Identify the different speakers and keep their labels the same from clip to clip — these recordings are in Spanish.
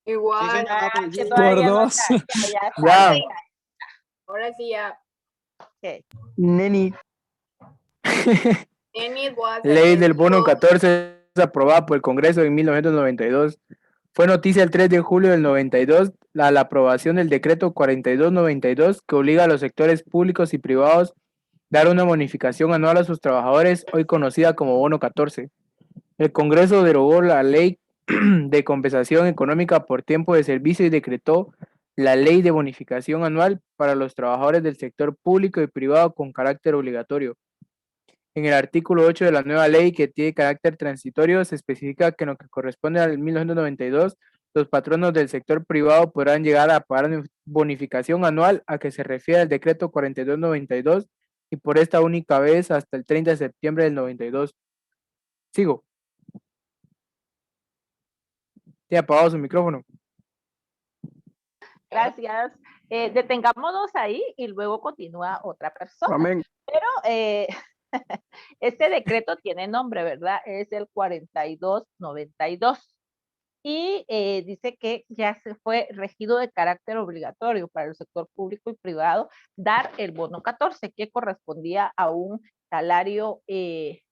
Speaker 1: Sí,
Speaker 2: Igual.
Speaker 1: señora,
Speaker 3: Que
Speaker 1: sí.
Speaker 4: Por
Speaker 3: todavía no
Speaker 4: dos.
Speaker 3: está. Ya está.
Speaker 5: Ya,
Speaker 2: Ahora sí ya.
Speaker 3: Ok.
Speaker 5: neni,
Speaker 2: Enid was
Speaker 4: Ley
Speaker 2: el
Speaker 4: del bono
Speaker 2: dijo,
Speaker 4: 14 es aprobada por el Congreso en 1992. Fue noticia el 3 de julio del 92 la aprobación del decreto 4292 que obliga a los sectores públicos y privados dar una bonificación anual a sus trabajadores, hoy conocida como bono 14. El Congreso derogó la ley de compensación económica por tiempo de servicio y decretó la ley de bonificación anual para los trabajadores del sector público y privado con carácter obligatorio. En el artículo 8 de la nueva ley, que tiene carácter transitorio, se especifica que en lo que corresponde al 1992, los patronos del sector privado podrán llegar a pagar una bonificación anual a que se refiere el decreto 4292 y por esta única vez hasta el 30 de septiembre del 92. Sigo. Tiene apagado su micrófono.
Speaker 3: Gracias. Detengámonos ahí y luego continúa otra persona.
Speaker 5: amén.
Speaker 3: Pero este decreto tiene nombre, ¿verdad? Es el 4292. Y dice que ya se fue regido de carácter obligatorio para el sector público y privado dar el bono 14, que correspondía a un salario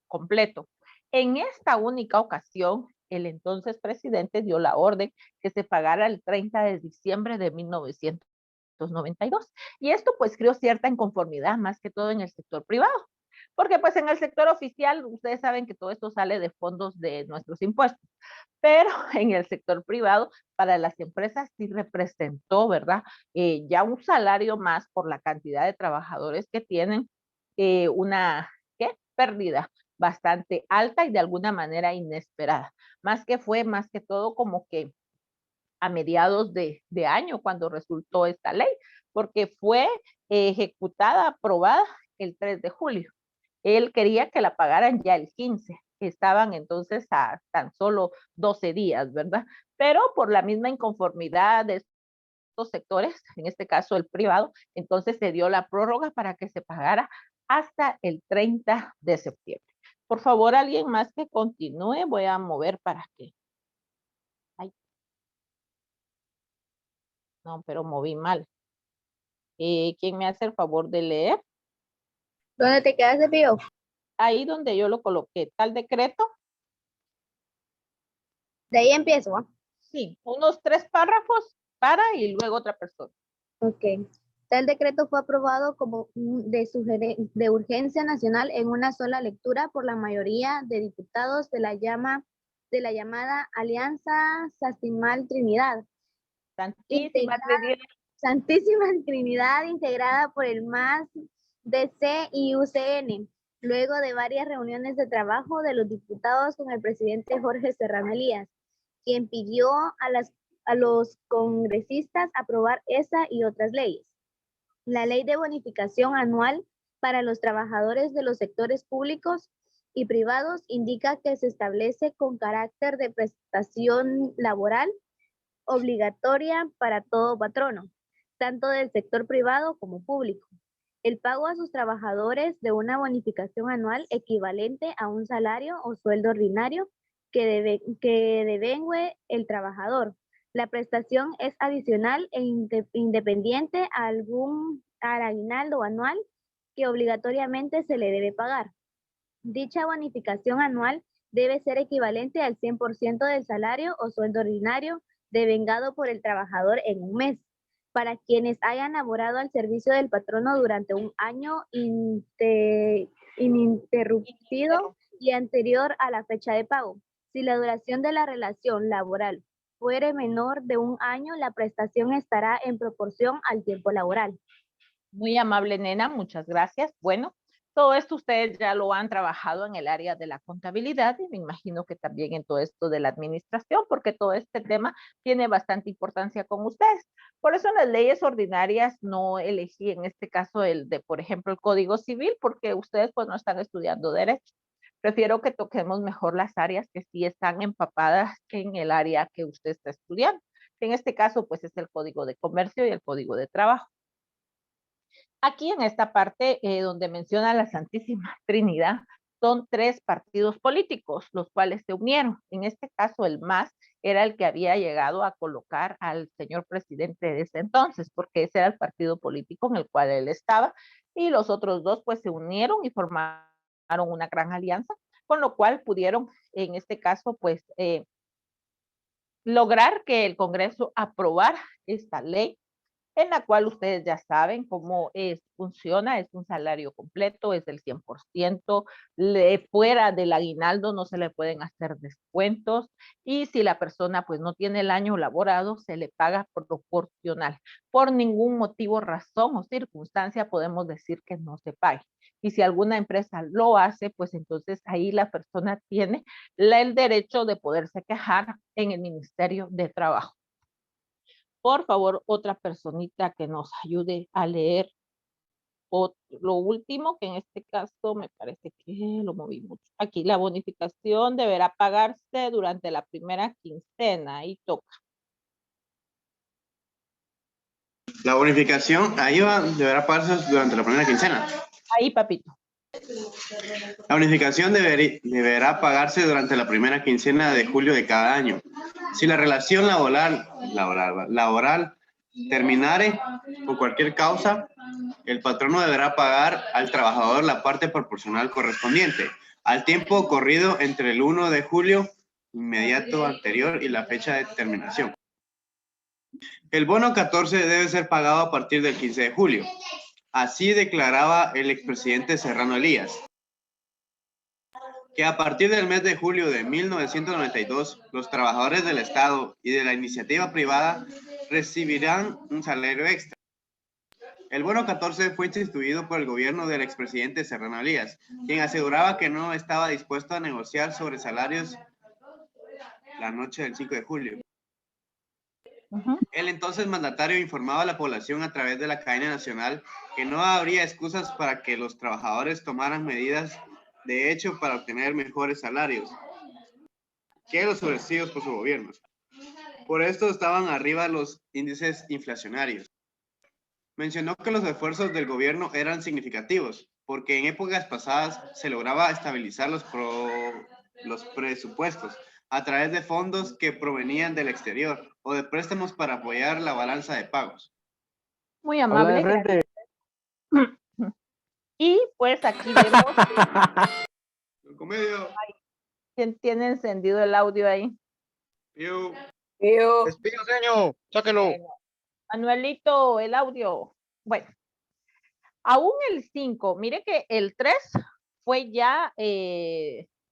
Speaker 3: completo. En esta única ocasión, el entonces presidente dio la orden que se pagara el 30 de diciembre de 1992. Y esto pues creó cierta inconformidad, más que todo en el sector privado. Porque pues en el sector oficial, ustedes saben que todo esto sale de fondos de nuestros impuestos, pero en el sector privado, para las empresas sí representó, ¿verdad? Ya un salario más por la cantidad de trabajadores que tienen, una, ¿qué? Pérdida bastante alta y de alguna manera inesperada. Más que todo como que a mediados de año cuando resultó esta ley, porque fue ejecutada, aprobada el 3 de julio. Él quería que la pagaran ya el 15. Estaban entonces a tan solo 12 días, ¿verdad? Pero por la misma inconformidad de estos sectores, en este caso el privado, entonces se dio la prórroga para que se pagara hasta el 30 de septiembre. Por favor, alguien más que continúe, voy a mover para que. Ay. No, pero moví mal. ¿Quién me hace el favor de leer?
Speaker 6: ¿Dónde te quedas de pío?
Speaker 3: Ahí donde yo lo coloqué, tal decreto.
Speaker 6: De ahí empiezo, ¿va?
Speaker 3: Sí, unos 3 párrafos para y luego otra persona.
Speaker 6: Ok. Tal decreto fue aprobado como de urgencia nacional en una sola lectura por la mayoría de diputados de la llamada Alianza Sastimal Trinidad. Santísima Trinidad, integrada por el MAS, DC y UCN, luego de varias reuniones de trabajo de los diputados con el presidente Jorge Serrano Elías, quien pidió a los congresistas aprobar esa y otras leyes. La ley de bonificación anual para los trabajadores de los sectores públicos y privados indica que se establece con carácter de prestación laboral obligatoria para todo patrono, tanto del sector privado como público. El pago a sus trabajadores de una bonificación anual equivalente a un salario o sueldo ordinario que devengue el trabajador. La prestación es adicional e independiente al aguinaldo anual que obligatoriamente se le debe pagar. Dicha bonificación anual debe ser equivalente al 100% del salario o sueldo ordinario devengado por el trabajador en un mes, para quienes hayan laborado al servicio del patrono durante un año ininterrumpido y anterior a la fecha de pago. Si la duración de la relación laboral fuere menor de un año, la prestación estará en proporción al tiempo laboral.
Speaker 3: Muy amable, nena, muchas gracias. Bueno, todo esto ustedes ya lo han trabajado en el área de la contabilidad y me imagino que también en todo esto de la administración, porque todo este tema tiene bastante importancia con ustedes. Por eso en las leyes ordinarias no elegí en este caso por ejemplo, el Código Civil, porque ustedes pues no están estudiando derecho. Prefiero que toquemos mejor las áreas que sí están empapadas en el área que usted está estudiando. En este caso, pues es el Código de Comercio y el Código de Trabajo. Aquí en esta parte donde menciona la Santísima Trinidad, son 3 partidos políticos, los cuales se unieron. En este caso, el MAS era el que había llegado a colocar al señor presidente de ese entonces, porque ese era el partido político en el cual él estaba, y los otros dos pues se unieron y formaron una gran alianza, con lo cual pudieron, en este caso, pues lograr que el Congreso aprobara esta ley, en la cual ustedes ya saben cómo funciona, es un salario completo, es del 100%, fuera del aguinaldo no se le pueden hacer descuentos, y si la persona pues no tiene el año laborado, se le paga proporcional. Por ningún motivo, razón o circunstancia podemos decir que no se pague. Y si alguna empresa lo hace, pues entonces ahí la persona tiene el derecho de poderse quejar en el Ministerio de Trabajo. Por favor, otra personita que nos ayude a leer lo último, que en este caso me parece que lo moví mucho. Aquí, la bonificación deberá pagarse durante la primera quincena. Ahí toca.
Speaker 1: La bonificación, ahí deberá pagarse durante la primera quincena.
Speaker 3: Ahí, papito.
Speaker 1: La bonificación deberá pagarse durante la primera quincena de julio de cada año. Si la relación laboral terminare por cualquier causa, el patrono deberá pagar al trabajador la parte proporcional correspondiente al tiempo corrido entre el 1 de julio inmediato anterior y la fecha de terminación. El bono 14 debe ser pagado a partir del 15 de julio. Así declaraba el expresidente Serrano Elías, que a partir del mes de julio de 1992, los trabajadores del Estado y de la iniciativa privada recibirán un salario extra. El bono 14 fue instituido por el gobierno del expresidente Serrano Elías, quien aseguraba que no estaba dispuesto a negociar sobre salarios la noche del 5 de julio. El entonces mandatario informaba a la población a través de la cadena nacional que no habría excusas para que los trabajadores tomaran medidas de hecho para obtener mejores salarios que los ofrecidos por su gobierno. Por esto estaban arriba los índices inflacionarios. Mencionó que los esfuerzos del gobierno eran significativos, porque en épocas pasadas se lograba estabilizar los presupuestos a través de fondos que provenían del exterior o de préstamos para apoyar la balanza de pagos.
Speaker 3: Muy amable. Y pues aquí vemos quién tiene encendido el audio ahí.
Speaker 1: Yo.
Speaker 2: Yo.
Speaker 5: señor, sáquelo.
Speaker 3: Bueno, Manuelito, el audio. Bueno, aún el 5, mire que el 3 fue ya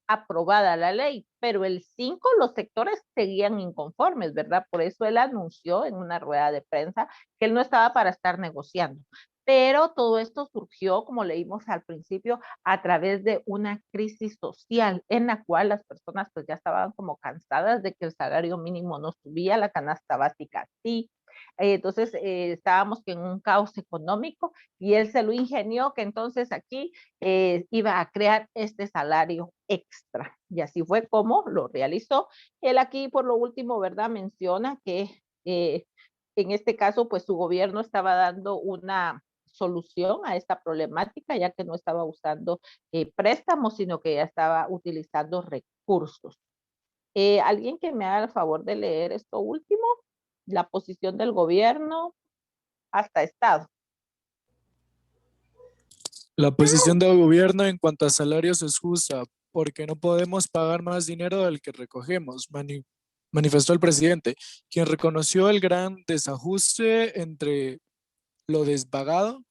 Speaker 3: aprobada la ley, pero el 5 los sectores seguían inconformes, ¿verdad? Por eso él anunció en una rueda de prensa que él no estaba para estar negociando. Pero todo esto surgió, como leímos al principio, a través de una crisis social en la cual las personas pues ya estaban como cansadas de que el salario mínimo no subía, la canasta básica sí. Entonces estábamos en un caos económico y él se lo ingenió que entonces aquí iba a crear este salario extra. Y así fue como lo realizó. Él aquí por lo último, ¿verdad? Menciona que en este caso pues su gobierno estaba dando una solución a esta problemática, ya que no estaba usando préstamos, sino que ya estaba utilizando recursos. ¿Alguien que me haga el favor de leer esto último? La posición del gobierno hasta Estado.
Speaker 7: La posición del gobierno en cuanto a salarios es justa, porque no podemos pagar más dinero del que recogemos, manifestó el presidente, quien reconoció el gran desajuste entre lo desvagado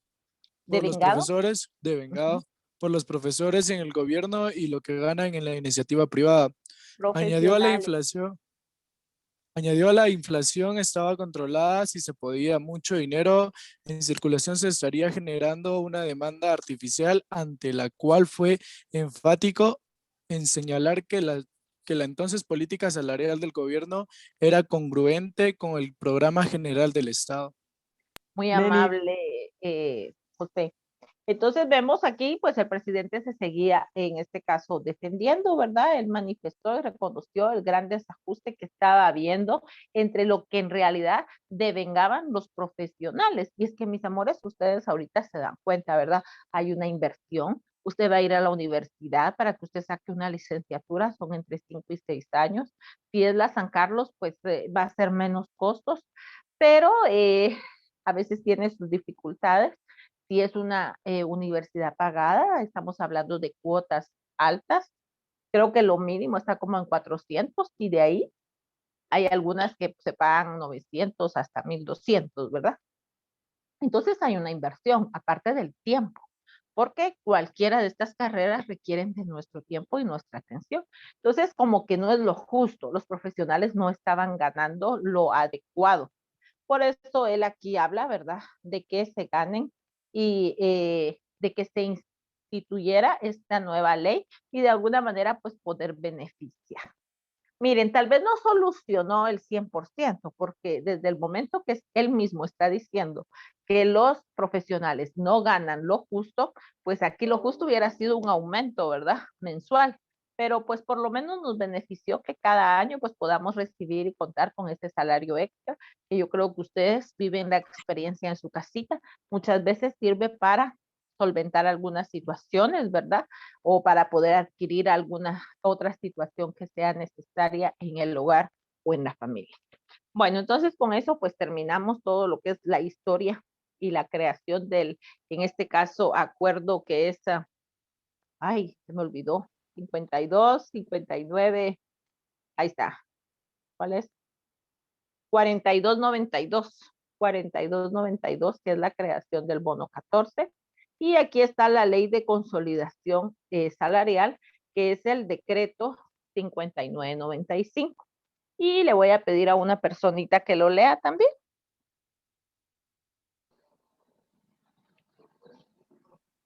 Speaker 7: por los profesores, devengado por los profesores en el gobierno y lo que ganan en la iniciativa privada. Añadió a la inflación estaba controlada, si se podía mucho dinero en circulación se estaría generando una demanda artificial ante la cual fue enfático en señalar que la entonces política salarial del gobierno era congruente con el programa general del Estado.
Speaker 3: Muy amable, José. Entonces vemos aquí, pues el presidente se seguía en este caso defendiendo, ¿verdad? Él manifestó y reconoció el gran desajuste que estaba habiendo entre lo que en realidad devengaban los profesionales. Y es que, mis amores, ustedes ahorita se dan cuenta, ¿verdad? Hay una inversión Usted va a ir a la universidad para que usted saque una licenciatura, son entre 5 y 6 años. Si es la San Carlos, pues va a ser menos costos, pero a veces tiene sus dificultades. Si es una universidad pagada, estamos hablando de cuotas altas. Creo que lo mínimo está como en 400 y de ahí hay algunas que se pagan 900 hasta 1200, ¿verdad? Entonces hay una inversión, aparte del tiempo, porque cualquiera de estas carreras requieren de nuestro tiempo y nuestra atención. Entonces, como que no es lo justo, los profesionales no estaban ganando lo adecuado. Por eso él aquí habla, ¿verdad?, de que se ganen y de que se instituyera esta nueva ley y de alguna manera, pues, poder beneficiar. Miren, tal vez no solucionó el 100%, porque desde el momento que él mismo está diciendo que los profesionales no ganan lo justo, pues aquí lo justo hubiera sido un aumento, ¿verdad? Mensual. Pero pues por lo menos nos benefició que cada año pues podamos recibir y contar con ese salario extra, que yo creo que ustedes viven la experiencia en su casita. Muchas veces sirve para solventar algunas situaciones, ¿verdad? O para poder adquirir alguna otra situación que sea necesaria en el hogar o en la familia. Bueno, entonces con eso pues terminamos todo lo que es la historia y la creación del, en este caso, acuerdo que es, ay, se me olvidó, 52, 59, ahí está, ¿cuál es? 4292, 4292, que es la creación del bono 14. Y aquí está la ley de consolidación salarial, que es el decreto 5995. Y le voy a pedir a una personita que lo lea también.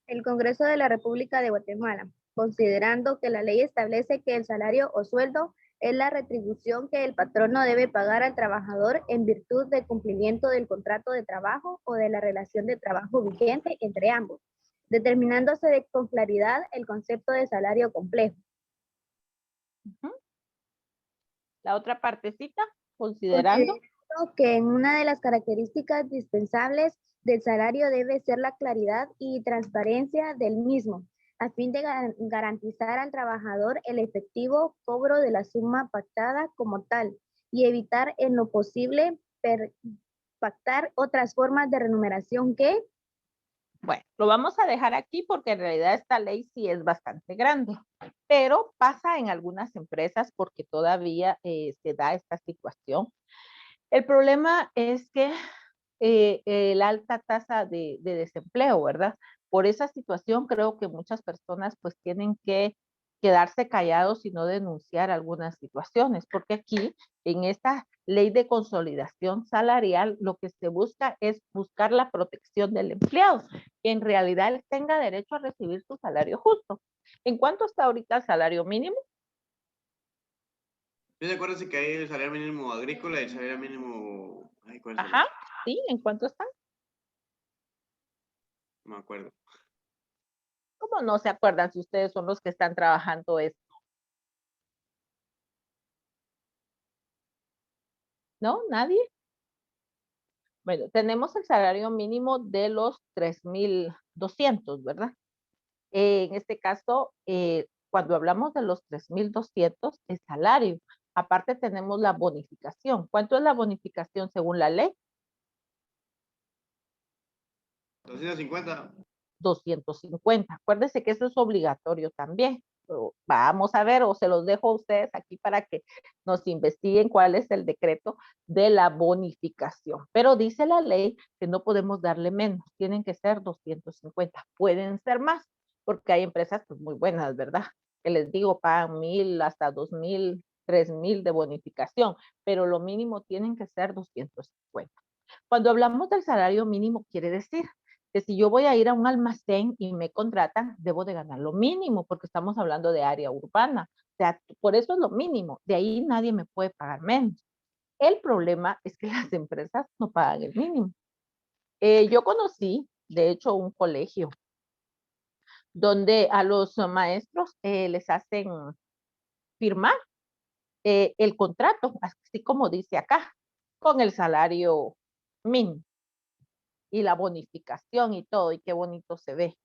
Speaker 6: El Congreso de la República de Guatemala, considerando que la ley establece que el salario o sueldo es la retribución que el patrono debe pagar al trabajador en virtud del cumplimiento del contrato de trabajo o de la relación de trabajo vigente entre ambos, determinándose con claridad el concepto de salario complejo.
Speaker 3: La otra partecita, considerando
Speaker 6: que en una de las características dispensables del salario debe ser la claridad y transparencia del mismo, a fin de garantizar al trabajador el efectivo cobro de la suma pactada como tal y evitar en lo posible pactar otras formas de remuneración que...
Speaker 3: Bueno, lo vamos a dejar aquí porque en realidad esta ley sí es bastante grande, pero pasa en algunas empresas porque todavía se da esta situación. El problema es que la alta tasa de desempleo, ¿verdad? Por esa situación creo que muchas personas pues tienen que quedarse callados y no denunciar algunas situaciones, porque aquí en esta ley de consolidación salarial lo que se busca es buscar la protección del empleado, que en realidad él tenga derecho a recibir su salario justo. ¿En cuánto está ahorita el salario mínimo?
Speaker 1: ¿Sí? Acuérdense que hay el salario mínimo agrícola y el salario mínimo... Ay, ¿cuál es el
Speaker 3: Ajá,
Speaker 1: otro?
Speaker 3: sí, ¿en cuánto está?
Speaker 1: No me acuerdo.
Speaker 3: ¿Cómo no se acuerdan si ustedes son los que están trabajando esto? ¿No? ¿Nadie? Bueno, tenemos el salario mínimo de los 3,200, ¿verdad? En este caso, cuando hablamos de los 3,200, es salario. Aparte tenemos la bonificación. ¿Cuánto es la bonificación según la ley?
Speaker 1: 250.
Speaker 3: 250. Acuérdense que eso es obligatorio también. Pero vamos a ver, o se los dejo a ustedes aquí para que nos investiguen cuál es el decreto de la bonificación. Pero dice la ley que no podemos darle menos, tienen que ser 250. Pueden ser más, porque hay empresas pues, muy buenas, ¿verdad? Que les digo, pagan 1,000 hasta 2,000, 3,000 de bonificación, pero lo mínimo tienen que ser 250. Cuando hablamos del salario mínimo, quiere decir que si yo voy a ir a un almacén y me contratan, debo de ganar lo mínimo, porque estamos hablando de área urbana. O sea, por eso es lo mínimo. De ahí nadie me puede pagar menos. El problema es que las empresas no pagan el mínimo. Yo conocí, de hecho, un colegio donde a los maestros les hacen firmar el contrato, así como dice acá, con el salario mínimo y la bonificación y todo, y qué bonito se ve.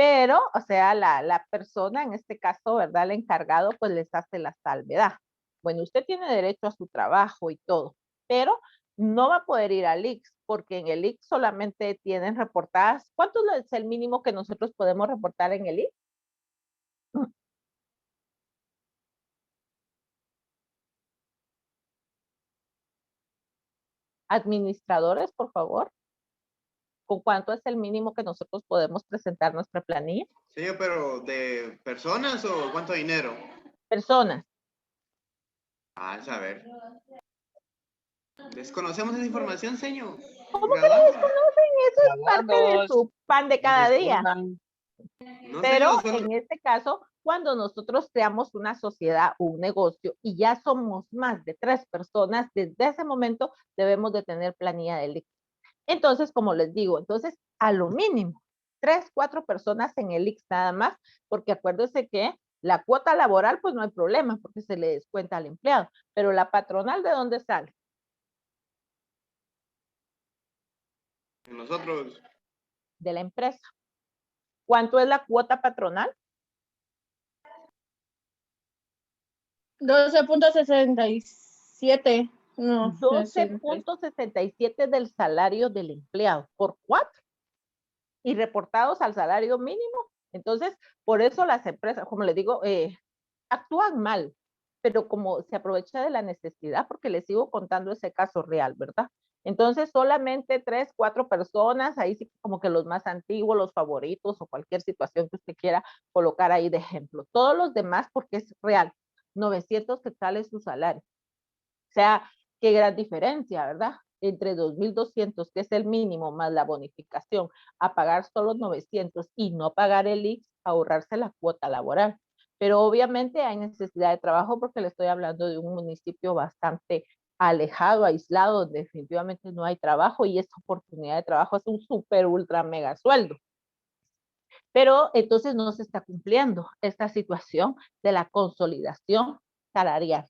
Speaker 3: pero, o sea, la persona, en este caso, ¿verdad? El encargado, pues les hace la salvedad. Bueno, usted tiene derecho a su trabajo y todo, pero no va a poder ir al IX, porque en el IX solamente tienen reportadas. ¿Cuánto es el mínimo que nosotros podemos reportar en el IX? Administradores, por favor. ¿Con cuánto es el mínimo que nosotros podemos presentar nuestra planilla?
Speaker 1: Sí, pero ¿de personas o cuánto dinero?
Speaker 3: Personas.
Speaker 1: Ah, a ver. Desconocemos esa información, señor.
Speaker 3: ¿Cómo que no desconocen? Eso es parte de su pan de cada día.
Speaker 1: No,
Speaker 3: Pero
Speaker 1: señor,
Speaker 3: en este caso, cuando nosotros creamos una sociedad, un negocio, y ya somos más de 3 personas, desde ese momento debemos de tener planilla de IX. Entonces, como les digo, entonces a lo mínimo, 3, 4 personas en el IX nada más, porque acuérdense que la cuota laboral, pues no hay problema, porque se le descuenta al empleado, pero la patronal, ¿de dónde sale?
Speaker 1: nosotros.
Speaker 3: De la empresa. ¿Cuánto es la cuota patronal?
Speaker 5: 12.67. No,
Speaker 3: 12.67 del salario del empleado por 4 y reportados al salario mínimo. Entonces, por eso las empresas, como les digo, actúan mal, pero como se aprovecha de la necesidad, porque les sigo contando ese caso real, ¿verdad? Entonces, solamente 3, 4 personas, ahí sí como que los más antiguos, los favoritos o cualquier situación que usted quiera colocar ahí de ejemplo. Todos los demás, porque es real, 900 quetzales su salario. O sea, qué gran diferencia, ¿verdad? Entre 2.200, que es el mínimo, más la bonificación, a pagar solo 900 y no pagar el IX, ahorrarse la cuota laboral. Pero obviamente hay necesidad de trabajo porque le estoy hablando de un municipio bastante alejado, aislado, donde definitivamente no hay trabajo y esta oportunidad de trabajo es un súper, ultra, mega sueldo. Pero entonces no se está cumpliendo esta situación de la consolidación salarial.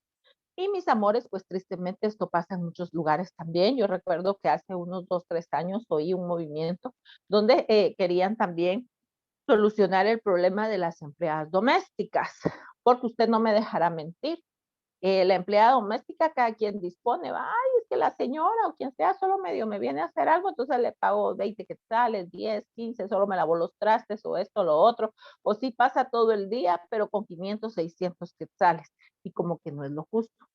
Speaker 3: Y mis amores, pues tristemente esto pasa en muchos lugares también. Yo recuerdo que hace unos 2, 3 años oí un movimiento donde querían también solucionar el problema de las empleadas domésticas, porque usted no me dejará mentir. La empleada doméstica, cada quien dispone, va, ay, es que la señora o quien sea solo medio me viene a hacer algo, entonces le pago 20 quetzales, 10, 15, solo me lavó los trastes o esto, lo otro, o sí pasa todo el día, pero con 500, 600 quetzales, y como que no es lo justo.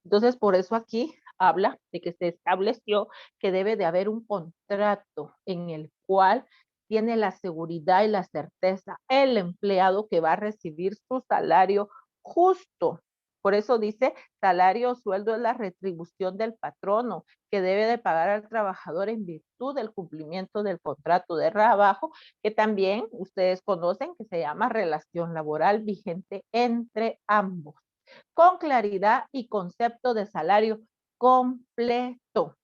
Speaker 3: Entonces, por eso aquí habla de que se estableció que debe de haber un contrato en el cual tiene la seguridad y la certeza el empleado que va a recibir su salario justo. Por eso dice, salario o sueldo es la retribución del patrono que debe de pagar al trabajador en virtud del cumplimiento del contrato de trabajo, que también ustedes conocen que se llama relación laboral vigente entre ambos, con claridad y concepto de salario completo. O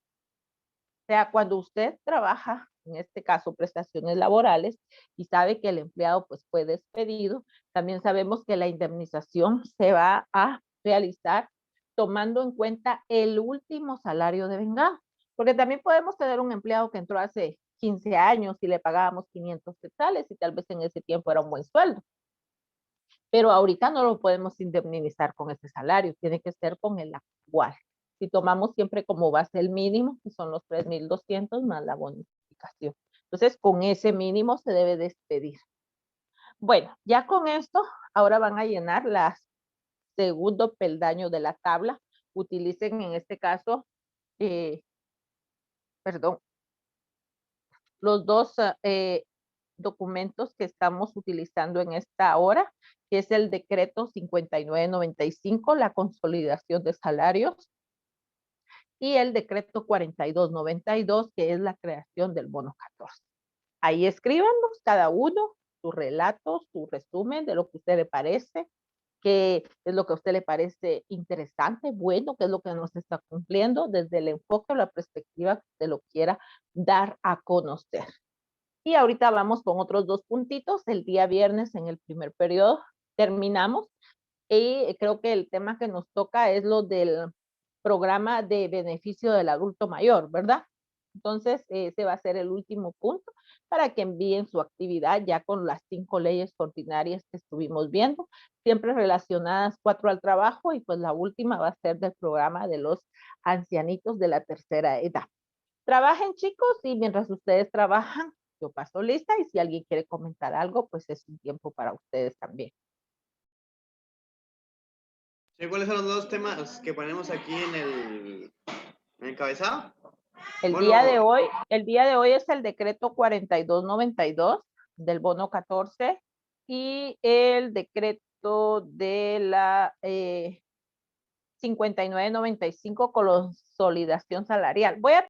Speaker 3: sea, cuando usted trabaja, en este caso prestaciones laborales, y sabe que el empleado pues fue despedido, también sabemos que la indemnización se va a realizar tomando en cuenta el último salario de vengado. Porque también podemos tener un empleado que entró hace 15 años y le pagábamos 500 quetzales y tal vez en ese tiempo era un buen sueldo. Pero ahorita no lo podemos indemnizar con ese salario, tiene que ser con el actual. Si tomamos siempre como base el mínimo, que son los 3.200 más la bonificación. Entonces, con ese mínimo se debe despedir. Bueno, ya con esto, ahora van a llenar la segundo peldaño de la tabla. Utilicen en este caso, perdón, los dos documentos que estamos utilizando en esta hora, que es el decreto 5995, la consolidación de salarios, y el decreto 4292, que es la creación del bono 14. Ahí escríbanos cada uno su relato, su resumen de lo que a usted le parece, qué es lo que a usted le parece interesante, bueno, qué es lo que nos está cumpliendo desde el enfoque o la perspectiva que usted lo quiera dar a conocer. Y ahorita vamos con otros 2 puntitos. El día viernes en el primer periodo terminamos y creo que el tema que nos toca es lo del programa de beneficio del adulto mayor, ¿verdad? Entonces, ese va a ser el último punto para que envíen su actividad ya con las 5 leyes ordinarias que estuvimos viendo, siempre relacionadas 4 al trabajo, y pues la última va a ser del programa de los ancianitos de la tercera edad. Trabajen, chicos, y mientras ustedes trabajan, yo paso lista, y si alguien quiere comentar algo, pues es un tiempo para ustedes también.
Speaker 1: Sí, ¿cuáles son los 2 temas que ponemos aquí en el encabezado?
Speaker 3: El
Speaker 1: Bueno,
Speaker 3: día de hoy es el decreto 4292 del bono 14 y el decreto de la 5995 consolidación salarial. Voy a